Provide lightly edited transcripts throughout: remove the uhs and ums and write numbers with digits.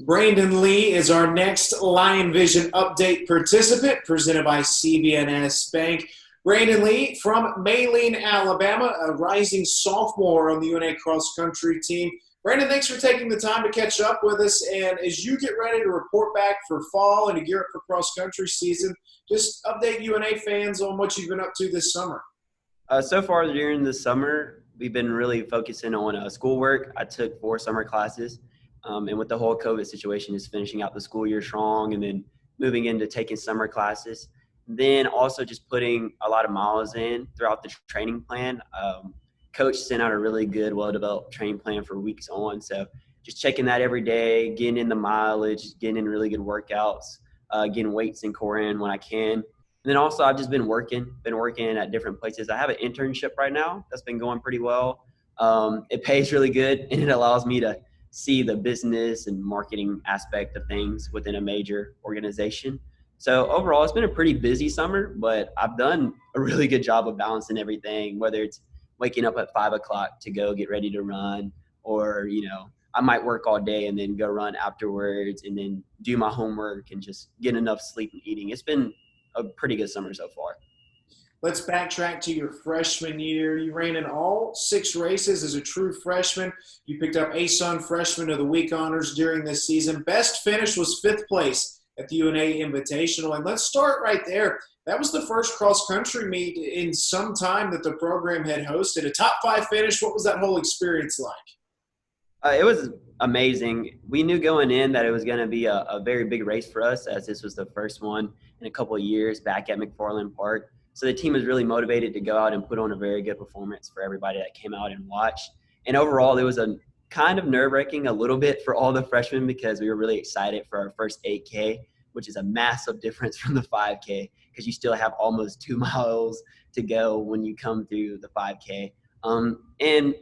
Brandon Lee is our next Lion Vision update participant, presented by CBNS Bank. Brandon Lee from Maylene, Alabama, a rising sophomore on the UNA cross country team. Brandon, thanks for taking the time to catch up with us. And as you get ready to report back for fall and to gear up for cross country season, just update UNA fans on what you've been up to this summer. So far during the summer, we've been really focusing on schoolwork. I took 4 summer classes, and with the whole COVID situation, just finishing out the school year strong and then moving into taking summer classes. Then also just putting a lot of miles in throughout the training plan. Coach sent out a really good, well-developed training plan for weeks on. So just checking that every day, getting in the mileage, getting in really good workouts, getting weights and core in when I can. And then also I've just been working at different places. I have an internship right now that's been going pretty well. It pays really good, and it allows me to see the business and marketing aspect of things within a major organization. So overall, it's been a pretty busy summer, but I've done a really good job of balancing everything, whether it's waking up at 5 o'clock to go get ready to run, or, I might work all day and then go run afterwards and then do my homework and just get enough sleep and eating. It's been a pretty good summer so far. Let's backtrack to your freshman year. You ran in all 6 races as a true freshman. You picked up ASUN Freshman of the Week honors during this season. Best finish was 5th place at the UNA Invitational. And let's start right there. That was the first cross-country meet in some time that the program had hosted. A top 5 finish. What was that whole experience like? It was amazing. We knew going in that it was going to be a very big race for us, as this was the first one in a couple of years back at McFarland Park. So the team was really motivated to go out and put on a very good performance for everybody that came out and watched. And overall, it was a kind of nerve-wracking a little bit for all the freshmen, because we were really excited for our first 8K, which is a massive difference from the 5K, because you still have almost 2 miles to go when you come through the 5K. And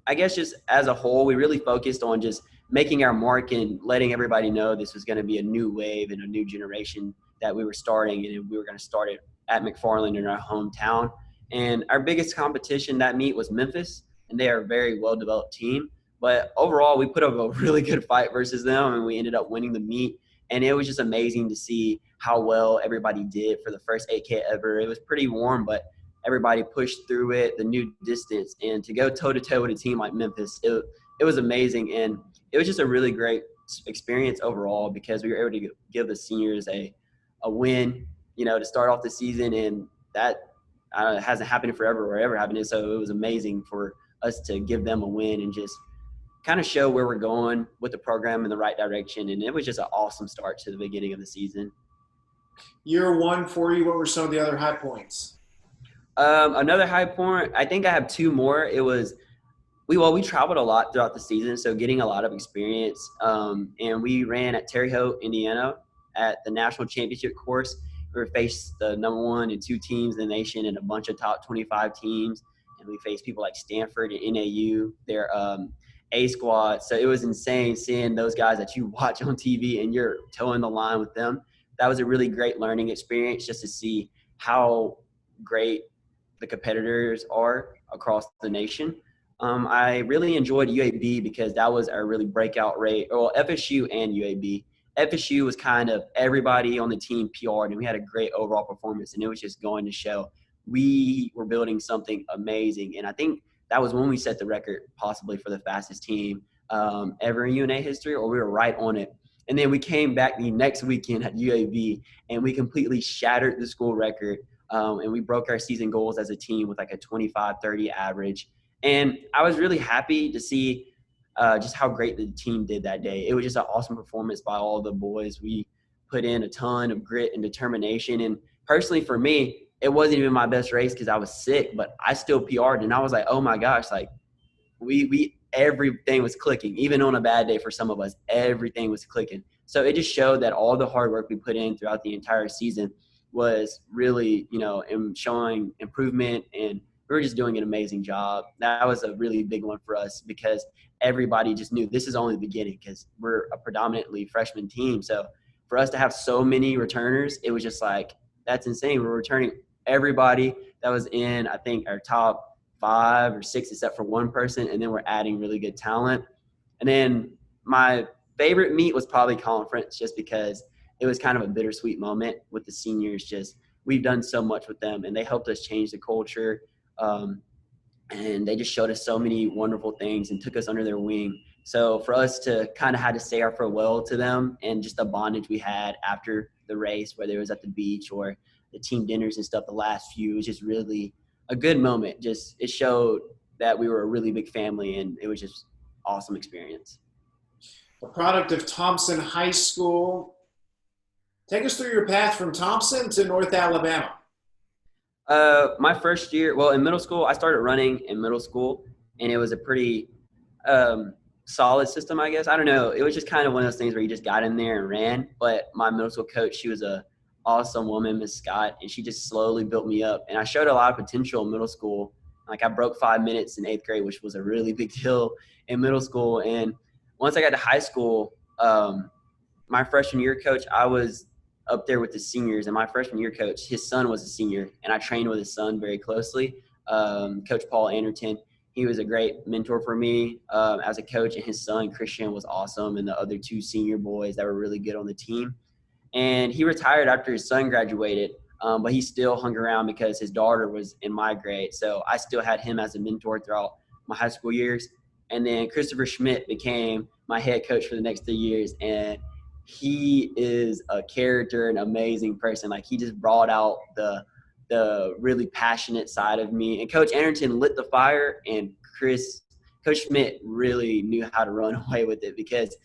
I guess just as a whole, we really focused on just making our mark and letting everybody know this was going to be a new wave and a new generation that we were starting, and we were going to start it at McFarland in our hometown. And our biggest competition that meet was Memphis, and they are a very well-developed team. But overall, we put up a really good fight versus them, and we ended up winning the meet. And it was just amazing to see how well everybody did for the first 8K ever. It was pretty warm, but everybody pushed through it, the new distance. And to go toe-to-toe with a team like Memphis, it was amazing. And it was just a really great experience overall, because we were able to give the seniors a win, to start off the season. And that hasn't happened forever or ever happened. So it was amazing for us to give them a win and just kind of show where we're going with the program in the right direction. And it was just an awesome start to the beginning of the season. Year 1 for you, what were some of the other high points? Another high point, I think I have 2 more. It was, we traveled a lot throughout the season, so getting a lot of experience. And we ran at Terre Haute, Indiana at the national championship course. We faced the number 1 and 2 teams in the nation and a bunch of top 25 teams. And we faced people like Stanford and NAU, their A squad. So it was insane seeing those guys that you watch on TV and you're toeing the line with them. That was a really great learning experience, just to see how great the competitors are across the nation. I really enjoyed UAB because that was our really breakout rate. Well, FSU and UAB. FSU was kind of everybody on the team PR'd, and we had a great overall performance, and it was just going to show we were building something amazing. And I think that was when we set the record possibly for the fastest team ever in UNA history, or we were right on it. And then we came back the next weekend at UAB, and we completely shattered the school record. And we broke our season goals as a team with like a 25-30 average. And I was really happy to see just how great the team did that day. It was just an awesome performance by all the boys. We put in a ton of grit and determination. And personally for me, it wasn't even my best race because I was sick, but I still PR'd. And I was like, oh my gosh, like we everything was clicking. Even on a bad day for some of us, everything was clicking. So it just showed that all the hard work we put in throughout the entire season was really, showing improvement, and we were just doing an amazing job. That was a really big one for us because everybody just knew this is only the beginning, because we're a predominantly freshman team. So for us to have so many returners, it was just like, that's insane. We're returning everybody that was in, I think, our top 5 or 6, except for one person, and then we're adding really good talent. And then my favorite meet was probably conference, just because it was kind of a bittersweet moment with the seniors. Just we've done so much with them, and they helped us change the culture. And they just showed us so many wonderful things and took us under their wing. So for us to kind of had to say our farewell to them, and just the bondage we had after the race, whether it was at the beach or the team dinners and stuff, the last few, was just really a good moment. Just it showed that we were a really big family, and it was just awesome experience. A product of Thompson High School. Take us through your path from Thompson to North Alabama. My first year, well, in middle school, I started running in middle school, and it was a pretty solid system, I guess. I don't know. It was just kind of one of those things where you just got in there and ran. But my middle school coach, she was a awesome woman, Miss Scott, and she just slowly built me up. And I showed a lot of potential in middle school. Like I broke 5 minutes in 8th grade, which was a really big deal in middle school. And once I got to high school, my freshman year coach, I was up there with the seniors, and my freshman year coach, his son was a senior, and I trained with his son very closely. Coach Paul Anderton, he was a great mentor for me as a coach, and his son Christian was awesome, and the other 2 senior boys that were really good on the team. And he retired after his son graduated, but he still hung around because his daughter was in my grade, so I still had him as a mentor throughout my high school years. And then Christopher Schmidt became my head coach for the next 3 years, and he is a character, an amazing person. Like he just brought out the really passionate side of me. And Coach Anderton lit the fire, and Coach Schmidt really knew how to run away with it, because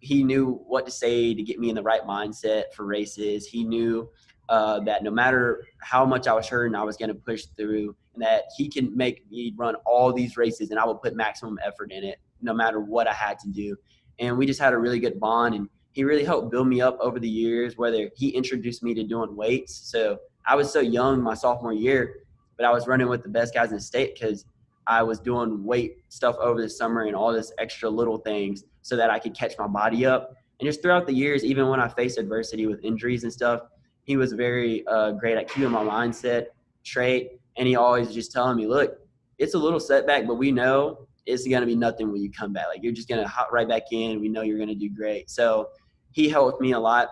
he knew what to say to get me in the right mindset for races. He knew that no matter how much I was hurting, I was going to push through, and that he can make me run all these races, and I will put maximum effort in it no matter what I had to do. And we just had a really good bond, and he really helped build me up over the years, whether he introduced me to doing weights. So I was so young my sophomore year, but I was running with the best guys in the state because I was doing weight stuff over the summer and all this extra little things so that I could catch my body up. And just throughout the years, even when I faced adversity with injuries and stuff, he was very great at keeping my mindset straight. And he always just telling me, look, it's a little setback, but we know it's going to be nothing when you come back. Like, you're just going to hop right back in. We know you're going to do great. So he helped me a lot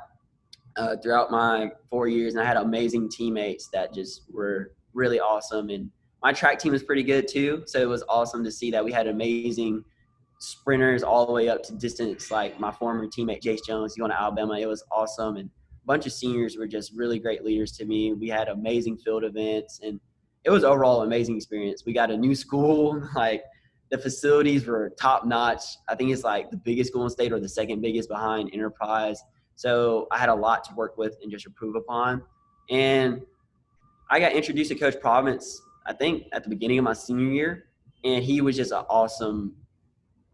throughout my 4 years, and I had amazing teammates that just were really awesome. And my track team was pretty good too, so it was awesome to see that we had amazing sprinters all the way up to distance, like my former teammate Jace Jones, going to Alabama. It was awesome, and a bunch of seniors were just really great leaders to me. We had amazing field events, and it was overall an amazing experience. We got a new school, like the facilities were top notch. I think it's like the biggest school in the state, or the second biggest behind Enterprise. So I had a lot to work with and just improve upon. And I got introduced to Coach Province, I think, at the beginning of my senior year, and he was just an awesome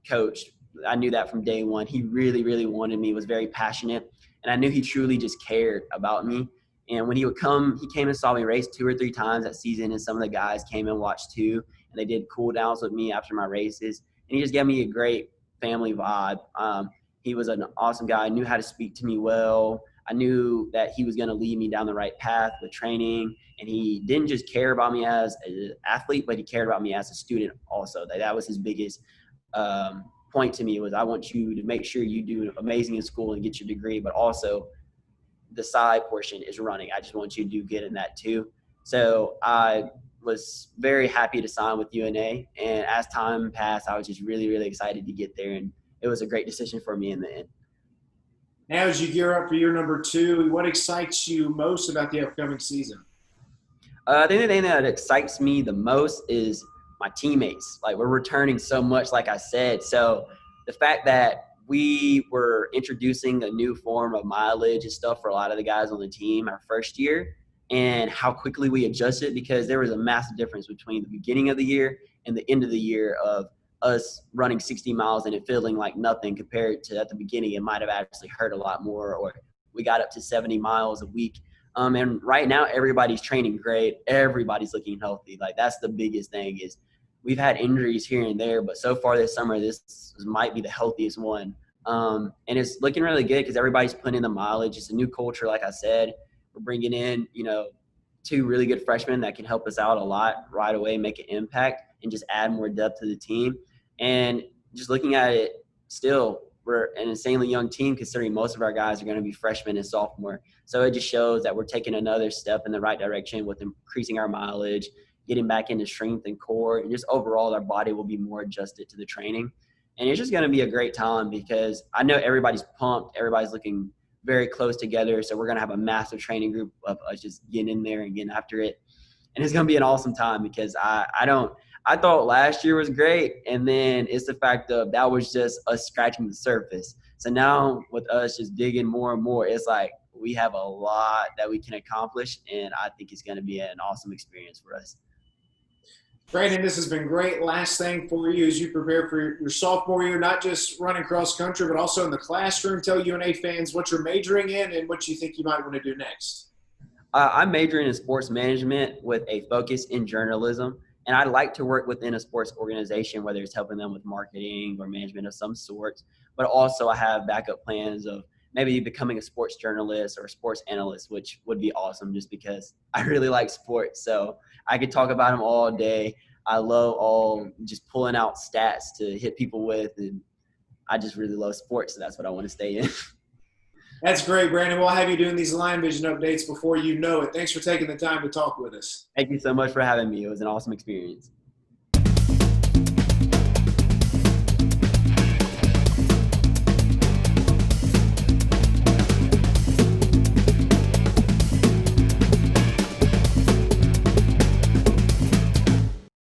coach. I knew that from day one. He really, really wanted me, was very passionate, and I knew he truly just cared about me. And when he would come, he came and saw me race 2 or 3 times that season, and some of the guys came and watched too, and they did cool downs with me after my races. And he just gave me a great family vibe. He was an awesome guy, knew how to speak to me well. I knew that he was going to lead me down the right path with training, and he didn't just care about me as an athlete, but he cared about me as a student also. That was his biggest point to me, was I want you to make sure you do amazing in school and get your degree, but also the side portion is running. I just want you to do good in that too. So I was very happy to sign with UNA, and as time passed, I was just really, really excited to get there, and it was a great decision for me in the end. Now, as you gear up for year number 2, what excites you most about the upcoming season? I think the thing that excites me the most is my teammates. Like, we're returning so much, like I said. So the fact that we were introducing a new form of mileage and stuff for a lot of the guys on the team our first year, and how quickly we adjusted, because there was a massive difference between the beginning of the year and the end of the year of us running 60 miles and it feeling like nothing, compared to at the beginning it might have actually hurt a lot more, or we got up to 70 miles a week. And right now everybody's training great. Everybody's looking healthy. Like, that's the biggest thing, is we've had injuries here and there, but so far this summer, this might be the healthiest one. And it's looking really good because everybody's putting in the mileage. It's a new culture, like I said. We're bringing in, 2 really good freshmen that can help us out a lot right away, make an impact, and just add more depth to the team. And just looking at it still, we're an insanely young team considering most of our guys are going to be freshmen and sophomore. So it just shows that we're taking another step in the right direction with increasing our mileage, getting back into strength and core, and just overall our body will be more adjusted to the training. And it's just going to be a great time because I know everybody's pumped. Everybody's looking very close together. So we're going to have a massive training group of us just getting in there and getting after it. And it's going to be an awesome time because I thought last year was great. And then it's the fact of that was just us scratching the surface. So now with us just digging more and more, it's like we have a lot that we can accomplish. And I think it's going to be an awesome experience for us. Brandon, this has been great. Last thing for you as you prepare for your sophomore year, not just running cross country, but also in the classroom. Tell UNA fans what you're majoring in and what you think you might want to do next. I'm majoring in sports management with a focus in journalism. And I'd like to work within a sports organization, whether it's helping them with marketing or management of some sort. But also I have backup plans of maybe becoming a sports journalist or a sports analyst, which would be awesome just because I really like sports. So I could talk about them all day. I love all just pulling out stats to hit people with. And I just really love sports. So that's what I want to stay in. That's great, Brandon. We'll have you doing these Lion Vision updates before you know it. Thanks for taking the time to talk with us. Thank you so much for having me. It was an awesome experience.